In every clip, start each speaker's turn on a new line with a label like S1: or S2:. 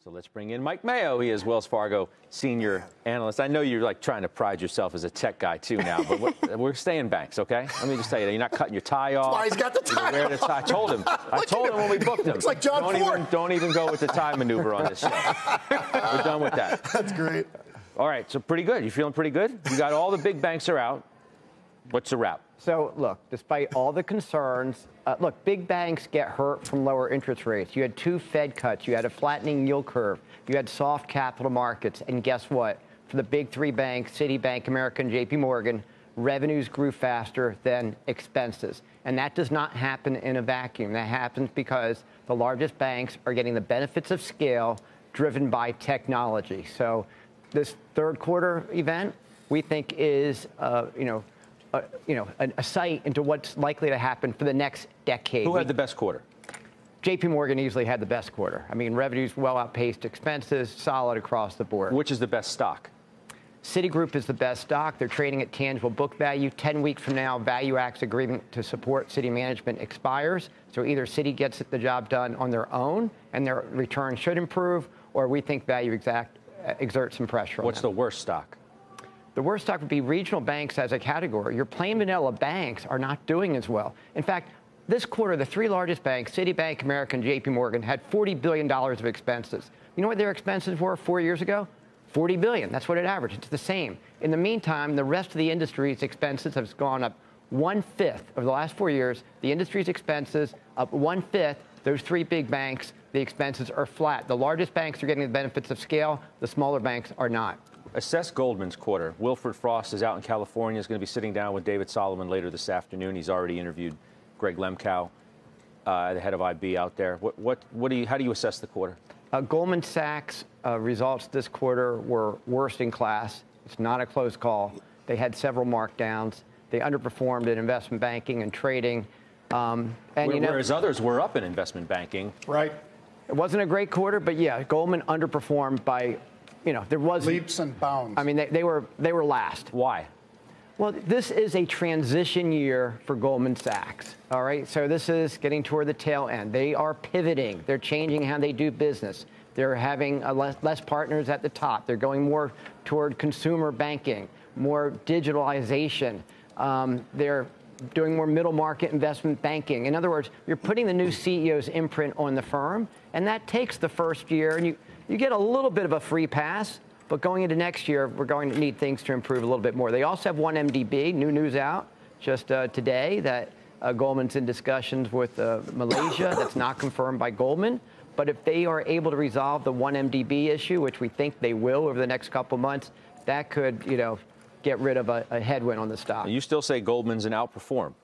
S1: So let's bring in Mike Mayo. He is Wells Fargo senior analyst. I know you're like trying to pride yourself as a tech guy too now, but we're staying banks, okay? Let me just tell you that you're not cutting your tie off.
S2: That's why he's got the tie.
S1: Wear the tie. I told him when we booked him.
S2: It's like John Ford.
S1: Don't even go with the tie maneuver on this show. We're done with that.
S2: That's great.
S1: All right, so pretty good. You feeling pretty good? You got all the big banks are out. What's the wrap?
S3: So, look, despite all the concerns, big banks get hurt from lower interest rates. You had 2 Fed cuts. You had a flattening yield curve. You had soft capital markets. And guess what? For the big 3 banks, Citibank, American, JP Morgan, revenues grew faster than expenses. And that does not happen in a vacuum. That happens because the largest banks are getting the benefits of scale driven by technology. So this third quarter event, we think, is, a sight into what's likely to happen for the next decade.
S1: Who had the best quarter?
S3: JP Morgan easily had the best quarter. I mean, revenues well outpaced expenses, solid across the board.
S1: Which is the best stock?
S3: Citigroup is the best stock. They're trading at tangible book value. 10 weeks from now, Value Act's agreement to support Citi management expires. So either Citi gets the job done on their own and their return should improve, or we think Value exerts some pressure on them.
S1: What's the worst stock?
S3: The worst stock would be regional banks as a category. Your plain vanilla banks are not doing as well. In fact, this quarter, the 3 largest banks, Citibank, American, JP Morgan, had $40 billion of expenses. You know what their expenses were 4 years ago? $40 billion. That's what it averaged. It's the same. In the meantime, the rest of the industry's expenses have gone up 1/5 over the last 4 years. The industry's expenses up 1/5. Those 3 big banks, the expenses are flat. The largest banks are getting the benefits of scale. The smaller banks are not.
S1: Assess Goldman's quarter. Wilfred Frost is out in California. Is going to be sitting down with David Solomon later this afternoon. He's already interviewed Greg Lemkow, the head of IB out there. How do you assess the quarter?
S3: Goldman Sachs results this quarter were worst in class. It's not a close call. They had several markdowns. They underperformed in investment banking and trading.
S1: Whereas others were up in investment banking.
S2: Right.
S3: It wasn't a great quarter, but yeah, Goldman underperformed by, there was
S2: leaps and bounds.
S3: I mean, they were last.
S1: Why?
S3: Well, this is a transition year for Goldman Sachs. All right. So this is getting toward the tail end. They are pivoting. They're changing how they do business. They're having less partners at the top. They're going more toward consumer banking, more digitalization. They're doing more middle market investment banking. In other words, you're putting the new CEO's imprint on the firm, and that takes the first year, and you get a little bit of a free pass. But going into next year, we're going to need things to improve a little bit more. They also have 1MDB, new news out just today that Goldman's in discussions with Malaysia. That's not confirmed by Goldman. But if they are able to resolve the 1MDB issue, which we think they will over the next couple of months, that could, get rid of a headwind on the stock.
S1: You still say Goldman's an outperform?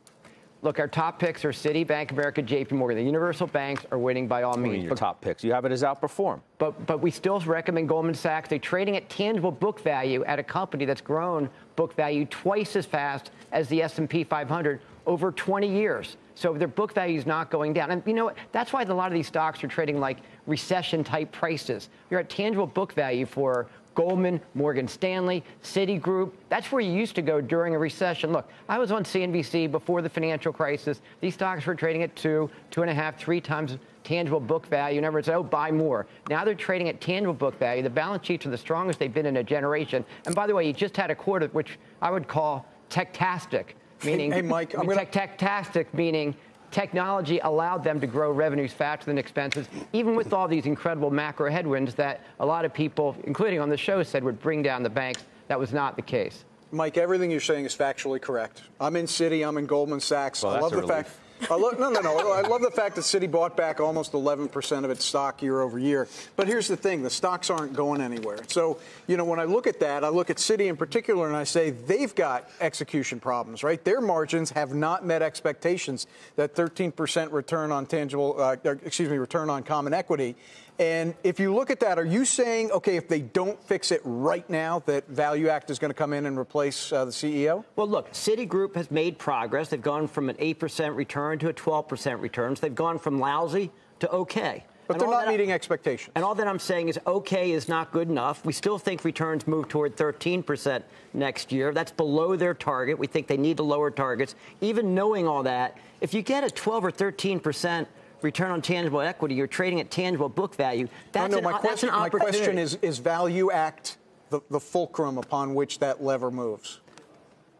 S3: Look, our top picks are Citi, Bank of America, JP Morgan. The universal banks are winning by all means.
S1: Your top picks. You have it as outperform.
S3: But we still recommend Goldman Sachs. They're trading at tangible book value at a company that's grown book value twice as fast as the S&P 500 over 20 years. So their book value is not going down. And you know what? That's why a lot of these stocks are trading like recession-type prices. You're at tangible book value for Goldman, Morgan Stanley, Citigroup. That's where you used to go during a recession. Look, I was on CNBC before the financial crisis. These stocks were trading at 2.5, 3 times tangible book value. In other words, buy more. Now they're trading at tangible book value. The balance sheets are the strongest they've been in a generation. And by the way, you just had a quarter which I would call tech-tastic, meaning tech-tastic, meaning technology allowed them to grow revenues faster than expenses, even with all these incredible macro headwinds that a lot of people, including on the show, said would bring down the banks. That was not the case.
S4: Mike, everything you're saying is factually correct. I'm in Citi. I'm in Goldman Sachs.
S1: Well,
S4: I love the fact. I love the fact that Citi bought back almost 11% of its stock year over year. But here's the thing. The stocks aren't going anywhere. So, when I look at that, I look at Citi in particular, and I say they've got execution problems, right? Their margins have not met expectations. That 13% return on return on common equity. And if you look at that, are you saying, okay, if they don't fix it right now, that Value Act is going to come in and replace the CEO?
S3: Well, look, Citigroup has made progress. They've gone from an 8% return to a 12% return. So they've gone from lousy to okay.
S4: But they're not meeting expectations.
S3: And all that I'm saying is okay is not good enough. We still think returns move toward 13% next year. That's below their target. We think they need to lower targets. Even knowing all that, if you get a 12 or 13% return on tangible equity. You're trading at tangible book value. That's an opportunity.
S4: My question is Value Act the fulcrum upon which that lever moves?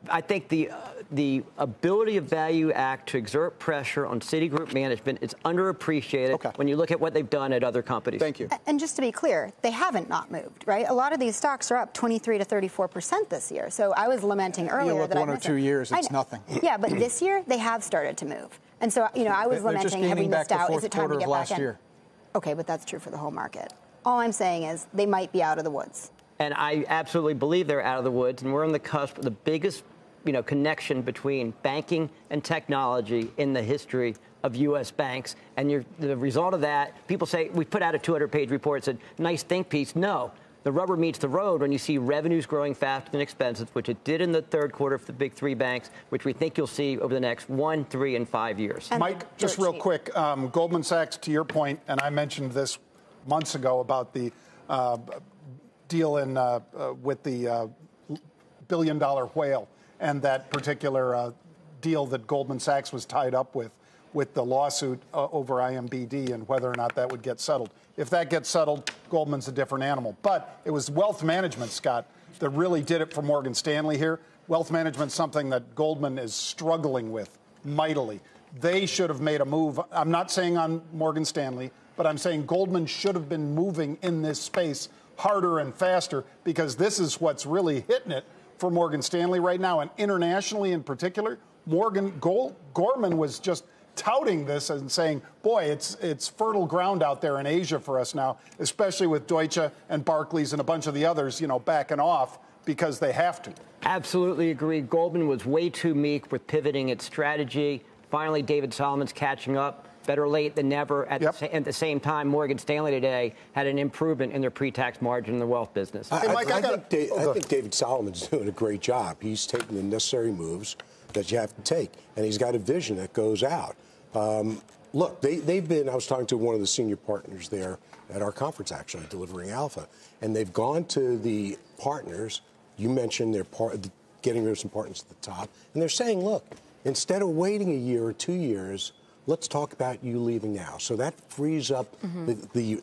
S3: I think the ability of Value Act to exert pressure on Citigroup management is underappreciated when you look at what they've done at other companies.
S4: Thank you.
S5: And just to be clear, they haven't not moved, right? A lot of these stocks are up 23 to 34% this year. So I was lamenting earlier that
S4: 1 or 2 years, it's nothing.
S5: Yeah, but this year they have started to move. And so, I was lamenting, have we missed out? Is it time to get back in? Okay, but that's true for the whole market. All I'm saying is they might be out of the woods.
S3: And I absolutely believe they're out of the woods, and we're on the cusp of the biggest connection between banking and technology in the history of U.S. banks. And the result of that, people say, we put out a 200-page report that said, nice think piece. No, the rubber meets the road when you see revenues growing faster than expenses, which it did in the third quarter for the big three banks, which we think you'll see over the next 1, 3, and 5 years.
S2: And Mike, just real quick, Goldman Sachs, to your point, and I mentioned this months ago about the deal with the billion-dollar whale, and that particular deal that Goldman Sachs was tied up with the lawsuit over IMBD and whether or not that would get settled. If that gets settled, Goldman's a different animal. But it was wealth management, Scott, that really did it for Morgan Stanley here. Wealth management is something that Goldman is struggling with mightily. They should have made a move. I'm not saying on Morgan Stanley, but I'm saying Goldman should have been moving in this space harder and faster, because this is what's really hitting it for Morgan Stanley right now, and internationally in particular. Gorman was just touting this and saying, boy, it's fertile ground out there in Asia for us now, especially with Deutsche and Barclays and a bunch of the others, backing off because they have to.
S3: Absolutely agree. Goldman was way too meek with pivoting its strategy. Finally, David Solomon's catching up. Better late than never. At the same time, Morgan Stanley today had an improvement in their pre-tax margin in the wealth business.
S6: I think David Solomon's doing a great job. He's taking the necessary moves that you have to take, and he's got a vision that goes out. Look, they've been, I was talking to one of the senior partners there at our conference, actually, delivering alpha, and they've gone to the partners. You mentioned they're getting rid of some partners at the top, and they're saying, look, instead of waiting a year or 2 years, let's talk about you leaving now. So that frees up the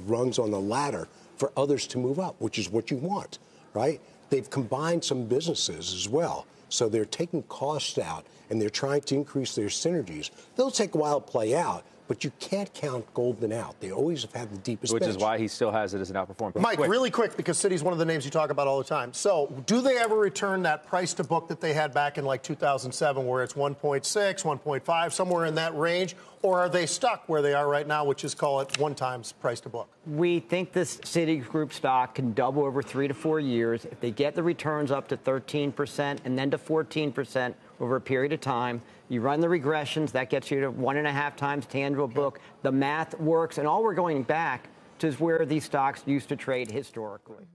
S6: rungs on the ladder for others to move up, which is what you want, right? They've combined some businesses as well. So they're taking costs out, and they're trying to increase their synergies. They'll take a while to play out, but you can't count Goldman out. They always have had the deepest bench.
S1: Which is why he still has it as an outperformer.
S7: Mike, really quick, because Citi's one of the names you talk about all the time. So do they ever return that price to book that they had back in like 2007, where it's 1.6, 1.5, somewhere in that range? Or are they stuck where they are right now, which is, call it 1 times price to book?
S3: We think this Citigroup stock can double over 3 to 4 years. If they get the returns up to 13% and then to 14% over a period of time, you run the regressions, that gets you to 1.5 times tangible book. The math works, and all we're going back to is where these stocks used to trade historically.